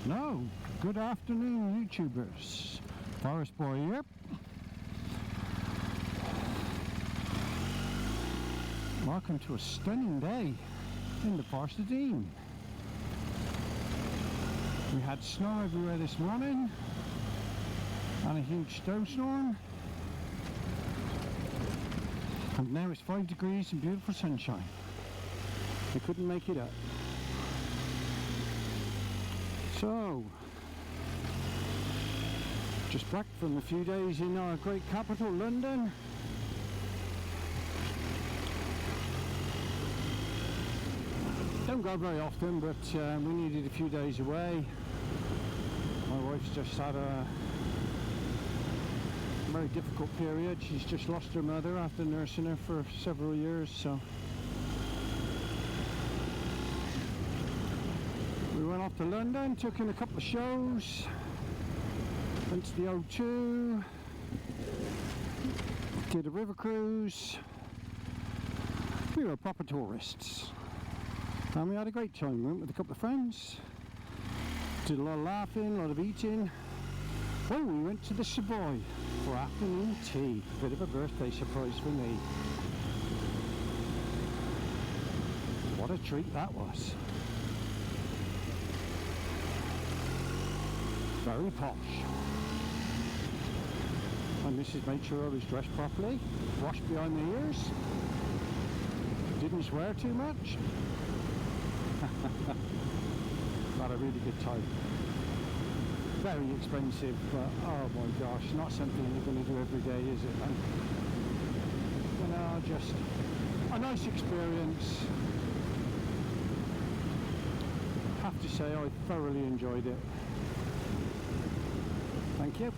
No, good afternoon YouTubers. Forest Boy here. Welcome to a stunning day in the Forest of Dean. We had snow everywhere this morning and a huge snowstorm, and now it's 5 degrees and beautiful sunshine. I couldn't make it up. So, just back from a few days in our great capital, London. Don't go very often, but we needed a few days away. My wife's just had a very difficult period. She's just lost her mother after nursing her for several years, so we went off to London, took in a couple of shows, went to the O2, did a river cruise. We were proper tourists and we had a great time. We went with a couple of friends, did a lot of laughing, a lot of eating. Oh, we went to the Savoy for afternoon tea. Bit of a birthday surprise for me. What a treat that was. Very posh. And Mrs. made sure I was dressed properly, washed behind the ears, didn't swear too much. Had a really good time. Very expensive, but oh my gosh, not something you're going to do every day, is it? And, you know, just a nice experience. Have to say I thoroughly enjoyed it. Thank you.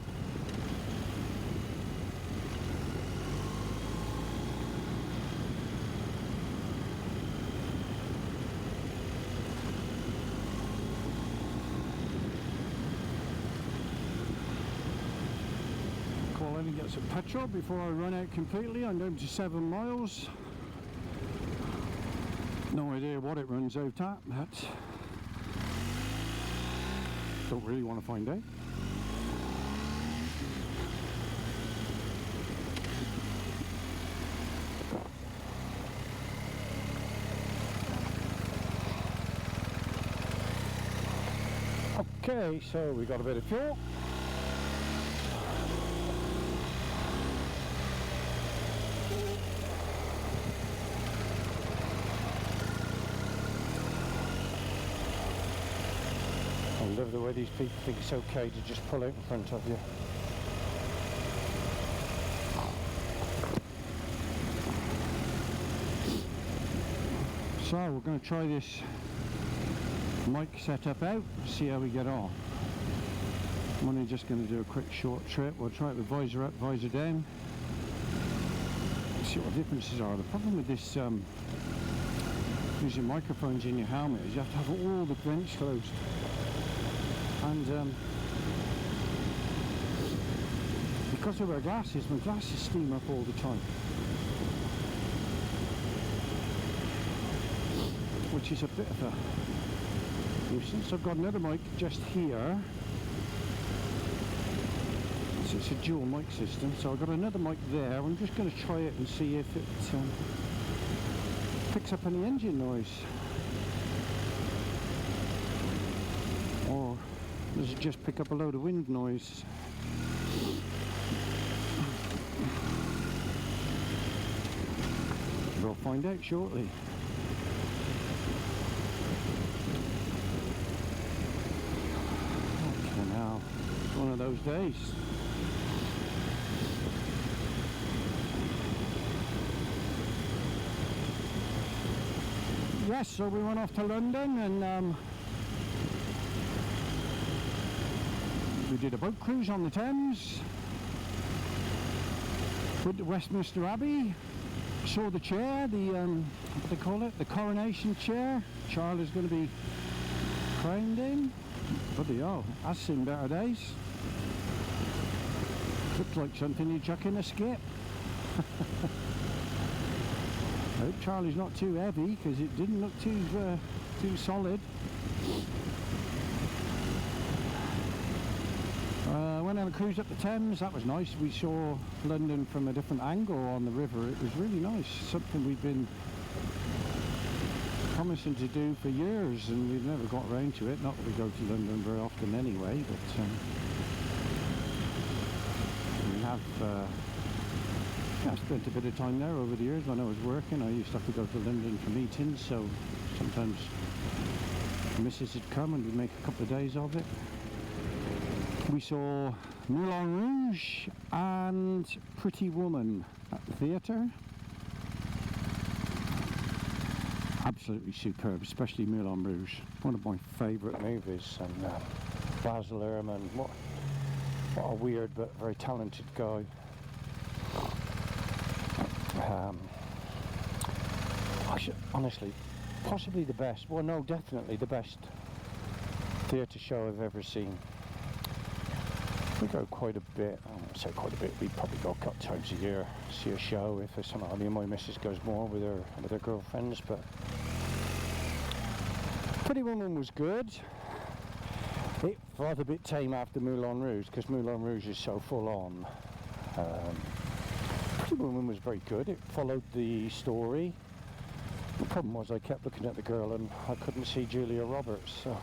Call in and get some petrol before I run out completely. I'm down to 7 miles. No idea what it runs out at, but don't really want to find out. Okay, so we got a bit of fuel. I love the way these people think it's okay to just pull out in front of you. So we're going to try this mic setup out, see how we get on. I'm only just going to do a quick short trip. We'll try it with visor up, visor down, see what the differences are. The problem with this using microphones in your helmet is you have to have all the vents closed, and because I wear glasses, my glasses steam up all the time, which is a bit of a nuisance. I've got another mic just here, so it's a dual mic system, so I've got another mic there. I'm just going to try it and see if it picks up any engine noise, or does it just pick up a load of wind noise. We'll find out shortly. Now, it's one of those days. Yes, so we went off to London and we did a boat cruise on the Thames. Went to Westminster Abbey, saw the chair, the what do they call it? The coronation chair. Charlie's going to be crowned in. Bloody hell, that's seen better days. Looks like something you chuck in a skip. I hope Charlie's not too heavy, because it didn't look too solid. on a cruise up the Thames. That was nice. We saw London from a different angle on the river. It was really nice. Something we've been promising to do for years, and we've never got around to it. Not that we go to London very often anyway, but we have spent a bit of time there over the years. When I was working, I used to have to go to London for meetings, so sometimes the missus would come and we'd make a couple of days of it. We saw Moulin Rouge and Pretty Woman at the theatre. Absolutely superb, especially Moulin Rouge. One of my favourite movies. And Baz Luhrmann, what a weird but very talented guy. Honestly, possibly the best, well no, definitely the best theatre show I've ever seen. We go quite a bit, I won't say quite a bit, we probably go a couple times a year, see a show if there's something. I mean, my missus goes more with her girlfriends, but Pretty Woman was good. It felt a bit tame after Moulin Rouge, because Moulin Rouge is so full on. Pretty Woman was very good. It followed the story. The problem was I kept looking at the girl and I couldn't see Julia Roberts. So.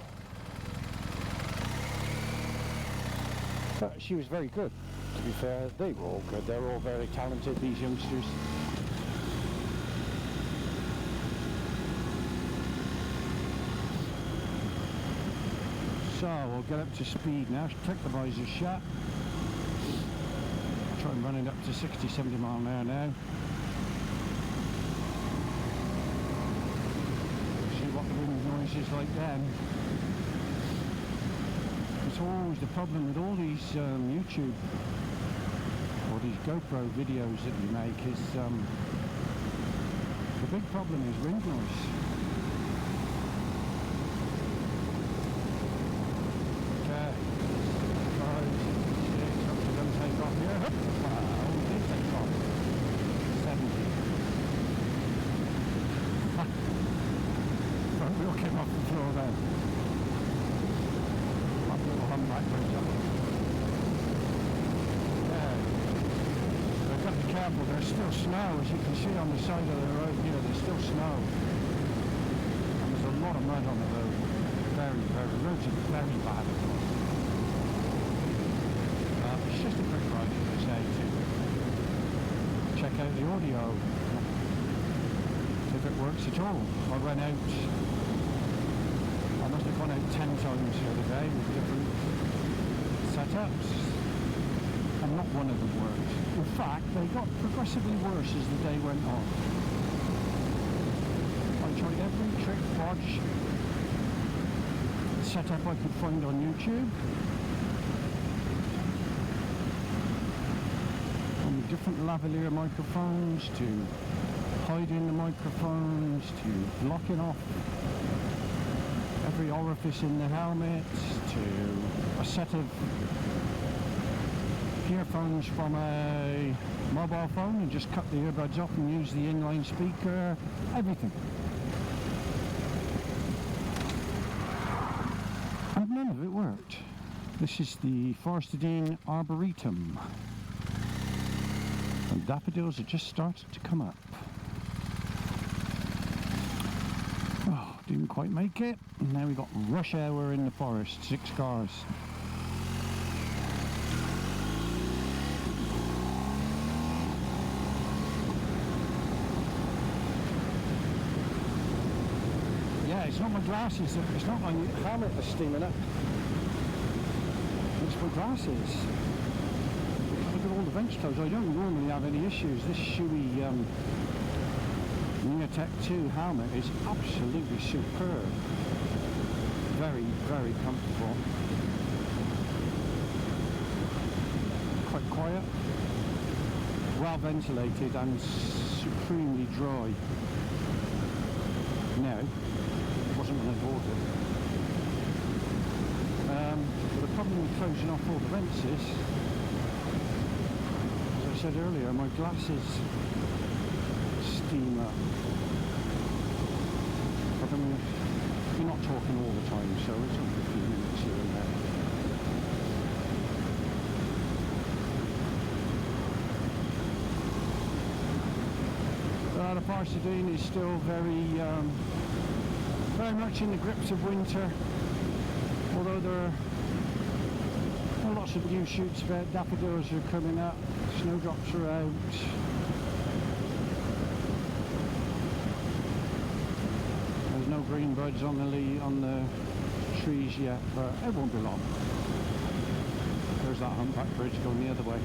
But she was very good, to be fair. They were all good. They're all very talented, these youngsters. So we'll get up to speed now. Check the visor shut. Try and run it up to 60, 70 mile an hour now. See what the wind noise is like then. It's always the problem with all these YouTube or these GoPro videos that we make is the big problem is wind noise. Okay, 5, 6, up to going to take off here. Wow, we did take off. 70. Front wheel came off the floor then. I've got to be careful, there's still snow, as you can see on the side of the road here, there's still snow. And there's a lot of mud on the road. The roads are very bad. It's just a quick ride, as I say, to check out the audio, if it works at all. I went out, I must have gone out 10 times the other day with different setups, and not one of them worked. In fact, they got progressively worse as the day went on. I tried every trick, watch, setup I could find on YouTube, from the different lavalier microphones to hiding the microphones to blocking off every orifice in the helmet, to a set of earphones from a mobile phone and just cut the earbuds off and use the inline speaker, everything. And none of it worked. This is the Forestadine Arboretum. And daffodils are just started to come up. Oh, didn't quite make it. And now we've got rush hour in the forest, 6 cars. Yeah, it's not my glasses, it's not my helmet that's steaming up. It's my glasses. Look at all the vents closed. I don't normally have any issues. This Shui Neotech 2 helmet is absolutely superb. Very, very comfortable. Quite quiet. Well ventilated and supremely dry. No, it wasn't when I bought it. But the problem with closing off all the vents is, as I said earlier, my glasses steam up. But I mean, you're not talking all the time, so it's only a few minutes here and there. the Pasadena is still very much in the grips of winter, although there are lots of new shoots about daffodils are coming up, snowdrops are out. There's no green buds on the trees yet, but it won't be long. There's that humpback bridge going the other way.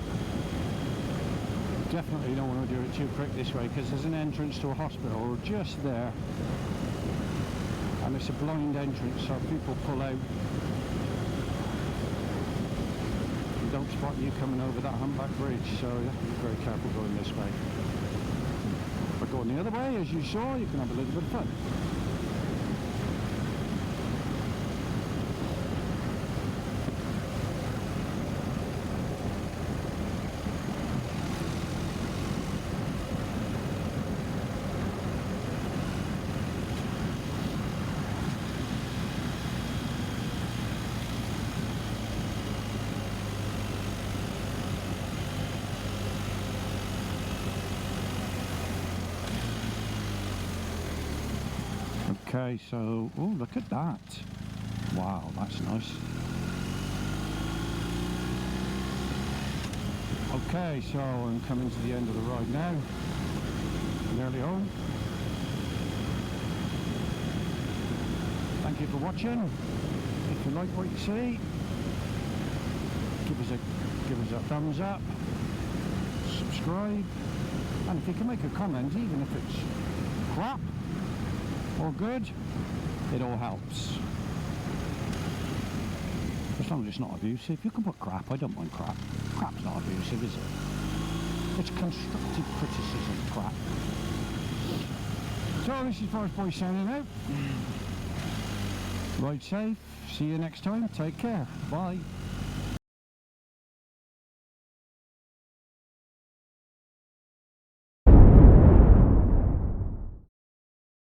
Definitely don't want to do it too quick this way, because there's an entrance to a hospital just there, and it's a blind entrance, so people pull out. You don't spot you coming over that humpback bridge, so you have to be very careful going this way. But going the other way, as you saw, you can have a little bit of fun. Okay, so, oh, look at that. Wow, that's nice. Okay, so I'm coming to the end of the ride now. Nearly home. Thank you for watching. If you like what you see, give us a thumbs up, subscribe, and if you can make a comment, even if it's crap or good, it all helps. As long as it's not abusive. You can put crap, I don't mind crap. Crap's not abusive, is it? It's constructive criticism, crap. So this is Forest Boy signing out. Ride safe, see you next time, take care, bye.